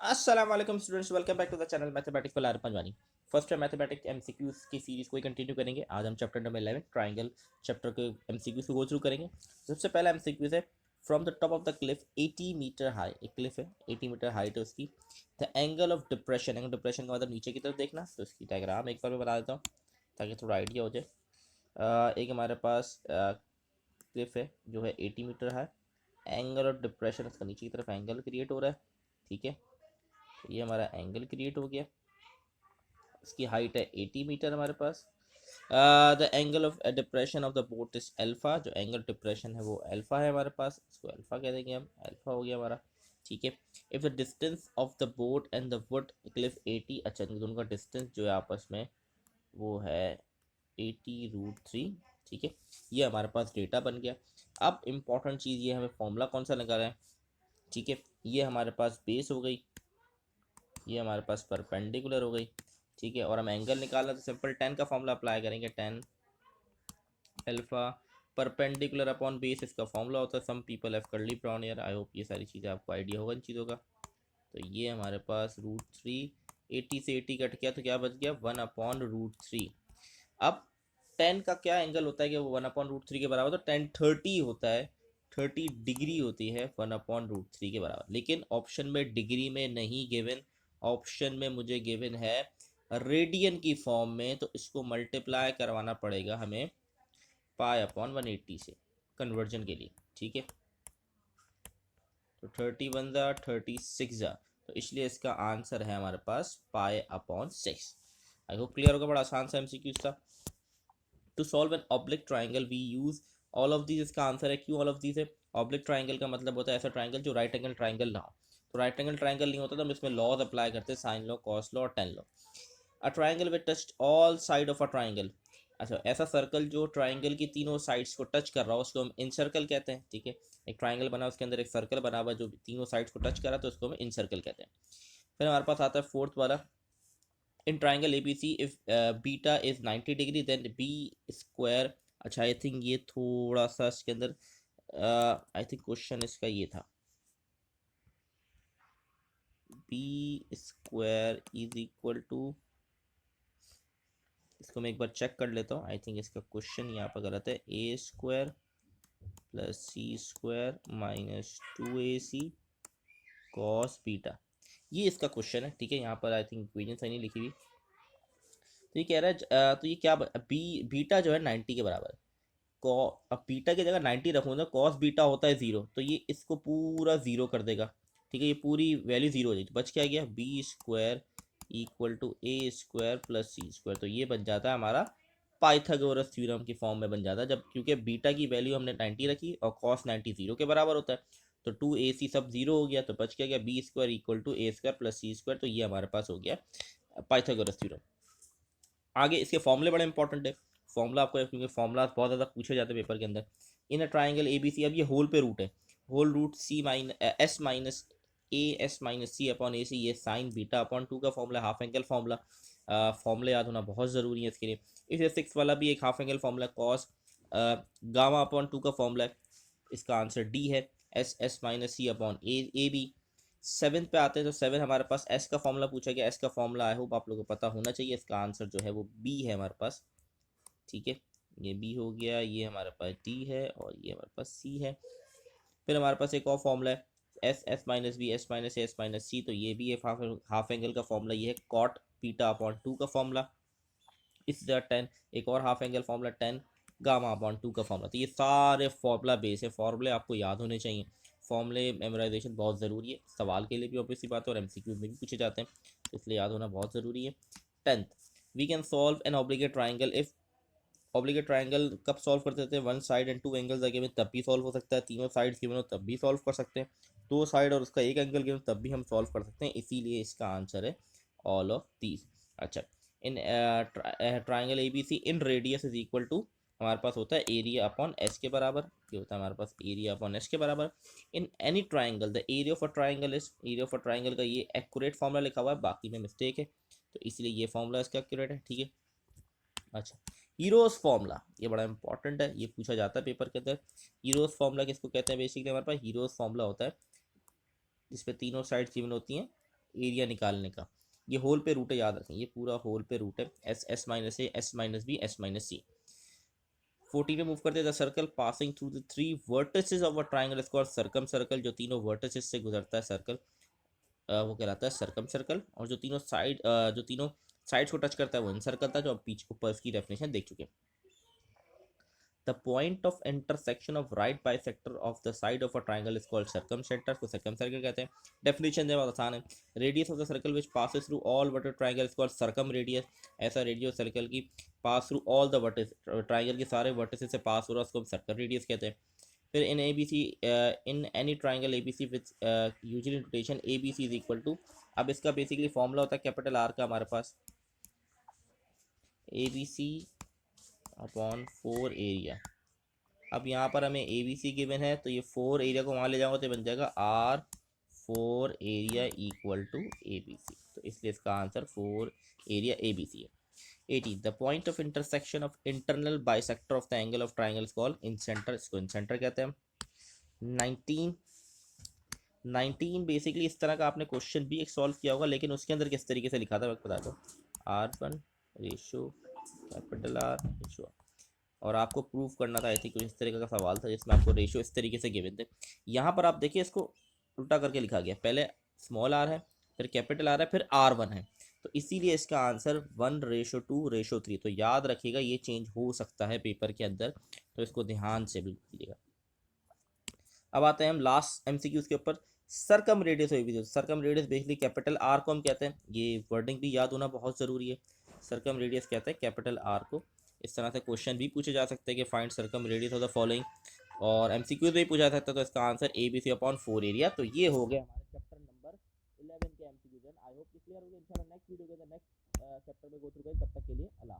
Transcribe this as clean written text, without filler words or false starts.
अस्सलाम वालेकुम students, welcome back to the channel mathematics for Panjwani. First है मैथमेटिक्स एमसीक्यूज की सीरीज को कंटिन्यू करेंगे। आज हम चैप्टर नंबर 11 ट्राइंगल चैप्टर के एमसीक्यूज को गो थ्रू करेंगे। सबसे पहला एमसीक्यूज है, from the top of the cliff 80 metre high. एक क्लिफ है, 80 मीटर हाइट है उसकी। The angle of depression, angle depression का मतलब नीचे की तरफ देखना। तो इसकी डायग्राम एक बार मैं बना देता हूँ ताकि थोड़ा आइडिया हो जाए। एक हमारे पास क्लिफ है जो है 80 metre high. Angle of depression, इसका नीचे की तरफ एंगल क्रिएट हो रहा है। ठीक है, तो ये हमारा एंगल क्रिएट हो गया। इसकी हाइट है 80 मीटर हमारे पास। The angle of depression of the boat is alpha. जो एंगल डिप्रेशन है वो अल्फा है हमारे पास, इसको अल्फा कह देंगे हम। अल्फा हो गया हमारा। ठीक है, if the distance of the boat and the wood Cliff 80। अच्छा, दोनों का डिस्टेंस जो है आपस में वो है 80√3। ठीक है, ये हमारे पास डेटा बन गया। अब इम्पॉर्टेंट चीज़ ये, हमें फॉर्मूला कौन सा लगा रहा है। ठीक है, ये हमारे पास बेस हो गई, ये हमारे पास परपेंडिकुलर हो गई। ठीक है, और हम एंगल निकालना तो सिंपल टेन का फॉर्मूला अप्लाई करेंगे। Tan alpha perpendicular upon base, इसका फॉर्मूला होता है। Some people have curly brown hair. I hope ये सारी चीज़ें आपको आइडिया होगा इन चीज़ों का। तो ये हमारे पास √3, 80 से 80 कट गया तो क्या बच गया, 1/√3। अब 10 का क्या एंगल होता है कि वो 1/√3 के बराबर, तो 10 30 होता है। 30 डिग्री होती है 1/√3 के बराबर। लेकिन ऑप्शन में डिग्री में नहीं गिवन, ऑप्शन में मुझे गिवन है रेडियन की फॉर्म में। तो इसको मल्टीप्लाई करवाना पड़ेगा हमें पाई/180 से कन्वर्जन के लिए। ठीक है, तो 30 1 जा 36 जा, तो इसलिए इसका आंसर है हमारे पास पाई/6। आई होप क्लियर होगा, बड़ा आसान सा एमसीक्यू था। To solve an oblique triangle we use all of these. इसका आंसर है क्यों ऑल ऑफ दीज है। ऑब्लिक ट्राइंगल का मतलब होता है ऐसा ट्राइंगल जो राइट एंगल ट्राइंगल ना हो। तो राइट एंगल ट्राइंगल नहीं होता तो हम इसमें लॉज अप्लाई करते हैं, साइन लॉ, कॉस लॉ और ten law. A triangle with touch all side of a triangle. अच्छा, ऐसा सर्कल जो ट्राइंगल की तीनों साइड्स को टच कर रहा हो उसको हम इन सर्कल कहते हैं। ठीक है, एक ट्राइंगल बना, उसके अंदर एक सर्कल बना हुआ जो तीनों साइड्स को टच कर रहा है, तो उसको हम इन सर्कल कहते हैं। फिर हमारे पास आता है फोर्थ वाला, in triangle ABC if beta is 90 degree then b square। अच्छा, आई थिंक ये थोड़ा सा इसके अंदर आई थिंक क्वेश्चन इसका ये था, b square is equal to, इसको मैं एक बार चेक कर लेता हूँ। आई थिंक इसका क्वेश्चन यहाँ पर गलत है। A square plus C square minus 2ac cos beta, ये इसका क्वेश्चन है। ठीक है, यहाँ पर आई थिंक इक्वेशन सही नहीं लिखी हुई। तो ये कह रहा है तो ये क्या, बी बीटा जो है 90 के बराबर। कॉ अब बीटा की जगह 90 रखूँगा, कॉस बीटा होता है 0, तो ये इसको पूरा 0 कर देगा। ठीक है, ये पूरी वैल्यू 0 हो जाएगी। तो बच क्या गया, B square equal to A square plus C square. तो ये बन जाता है हमारा पाइथागोरस थ्योरम की फॉर्म में बन जाता है, जब क्योंकि बीटा की वैल्यू हमने 90 रखी और कॉस 90 0 के बराबर होता है। तो 2ac सब 0 हो गया, तो बच क्या गया, B square equal to A square plus C square. तो ये हमारे पास हो गया पाइथागोरस थ्योरम। आगे इसके फॉर्मूले बड़े इंपॉर्टेंट है। फॉर्मूला आपको, क्योंकि फॉर्मूला बहुत ज़्यादा पूछे जाते हैं पेपर के अंदर। इन अ ट्राइंगल ए बी सी, अब ये होल पे रूट है, होल रूट C-S-C/A/S-C/A/C ये साइन बीटा/2 का फॉर्मूला, हाफ एंगल फॉर्मूला। फॉर्मूले याद होना बहुत ज़रूरी है इसके लिए। इसे 6 वाला भी एक हाफ एंगल फॉर्मूला, कॉस गामा/2 का फॉर्मूला है। इसका आंसर डी है, S-S-C/A/B। 7 पे आते हैं, तो 7 हमारे पास एस का फॉर्मूला पूछा गया। एस का फॉर्मूला आई होप आप लोगों को पता होना चाहिए। इसका आंसर जो है वो बी है हमारे पास। ठीक है, ये बी हो गया, ये हमारे पास डी है और ये हमारे पास सी है। फिर हमारे पास एक और फॉर्मूला है, S-S-B S-S-A/S-C। तो ये भी है हाफ एंगल का फॉर्मूला, ये है कॉट बीटा/2 का फॉर्मूला। इस तरह 10 एक और हाफ एंगल फॉर्मूला, 10 गामा/2 का फॉर्मूला। तो ये सारे फॉर्मूला बेस है, फॉर्मूले आपको याद होने चाहिए। फॉर्मूले मेमोराइजेशन बहुत ज़रूरी है, सवाल के लिए भी ऑब्वियसली बात है और एमसीक्यू में भी पूछे जाते हैं, तो इसलिए याद होना बहुत ज़रूरी है। 10th, we can solve an obligate triangle if. Obligate triangle कब सॉल्व कर सकते हैं, one side and two angles given तब भी सॉल्व हो सकता है, तीनों साइड्स गिवन हो तब भी सॉल्व कर सकते हैं, दो साइड और उसका एक एंगल गिवन तब भी हम सॉल्व कर सकते हैं। इसीलिए इसका आंसर है ऑल ऑफ दीज। अच्छा, in triangle A B C in radius is equal to, हमारे पास होता है एरिया अपॉन एस के बराबर। ये होता है हमारे पास एरिया अपॉन एस के बराबर। इन any triangle the area of a triangle is, area of a triangle का ये एक्यूरेट फॉर्मूला लिखा हुआ है, बाकी में मिस्टेक है, तो इसलिए ये फॉर्मूला इसका एक्यूरेट है। ठीक है, अच्छा, हीरोज फॉर्मूला ये बड़ा इंपॉर्टेंट है, ये पूछा जाता है पेपर के अंदर। हीरोज फॉर्मूला किसको कहते हैं, बेसिकली हमारे पास हीरोज फॉर्मूला होता है जिसपे तीनों साइड्स गिवन होती हैं, एरिया निकालने का। ये होल पे रूट है, याद रखें, ये पूरा होल पे रूट है, S S minus A, S minus B, S minus C. 14 पे मूव करते हैं, the circle passing through the 3 vertices of a triangle is called circum circle. जो तीनों वर्टिसेस से गुजरता है सर्कल वो कहलाता है सर्कम सर्कल। और जो तीनों साइड्स को टच करता है वो इन सर्कल था, जो हम पीछे ऊपर इसकी डेफिनेशन देख चुके हैं। The point of intersection of right bisector of the side of a triangle is called circumcenter, को circumcircle कहते हैं। Definition जो बहुत आसान है, radius of the circle which passes through all vertex triangle is called circumradius। ऐसा radius circle की pass through all the vertex, triangle के सारे वर्टेक्स से पास हो रहा है, उसको हम सर्कल रेडियस कहते हैं। फिर in A B C, in any triangle A B C with usually notation A B C is equal to, अब इसका बेसिकली फॉर्मूला होता है कैपिटल आर का हमारे पास, A B C upon 4 area. अब यहाँ पर हमें ए बी सी गिवन है, तो ये 4 एरिया को वहाँ ले जाऊँगा तो बन जाएगा R 4 area equal to A B C. तो इसलिए इसका answer 4 area A B C है। 18 the point of intersection of internal bisector of the angle of triangle is called incentre, इसको इंसेंटर कहते हैं। 19 बेसिकली इस तरह का आपने क्वेश्चन भी एक सॉल्व किया होगा, लेकिन उसके अंदर किस तरीके से लिखा था मैं बताता हूँ। R1 ratio capital R ratio, और आपको प्रूफ करना था, ऐसी कुछ इस तरीके का सवाल था जिसमें आपको रेशो इस तरीके से गिवन थे। यहाँ पर आप देखिए इसको उल्टा करके लिखा गया, पहले स्मॉल आर है, फिर कैपिटल आर है, फिर R1 है, तो इसीलिए इसका आंसर 1:2:3। तो याद रखिएगा ये चेंज हो सकता है पेपर के अंदर, तो इसको ध्यान से बिल्कुल कीजिएगा। अब आते हैं हम लास्ट एमसीक्यूज के ऊपर। Circum radius, circum radius basically capital R को हम कहते हैं, ये वर्डिंग भी याद होना बहुत ज़रूरी है। सरकम रेडियस कहते हैं कैपिटल आर को। इस तरह से क्वेश्चन भी पूछे जा सकते हैं कि find circum radius of the following, और एमसीक्यूज भी पूछा जा सकता है, तो इसका answer A B C upon 4 area. तो ये हो गया हमारे चैप्टर नंबर 11 के एमसीक्यूज। आई होप क्लियर हो गया। इंशाल्लाह नेक्स्ट वीडियो के अंदर नेक्स्ट चैप्टर में गो थ्रू करें, तब तक के लिए अल्लाह।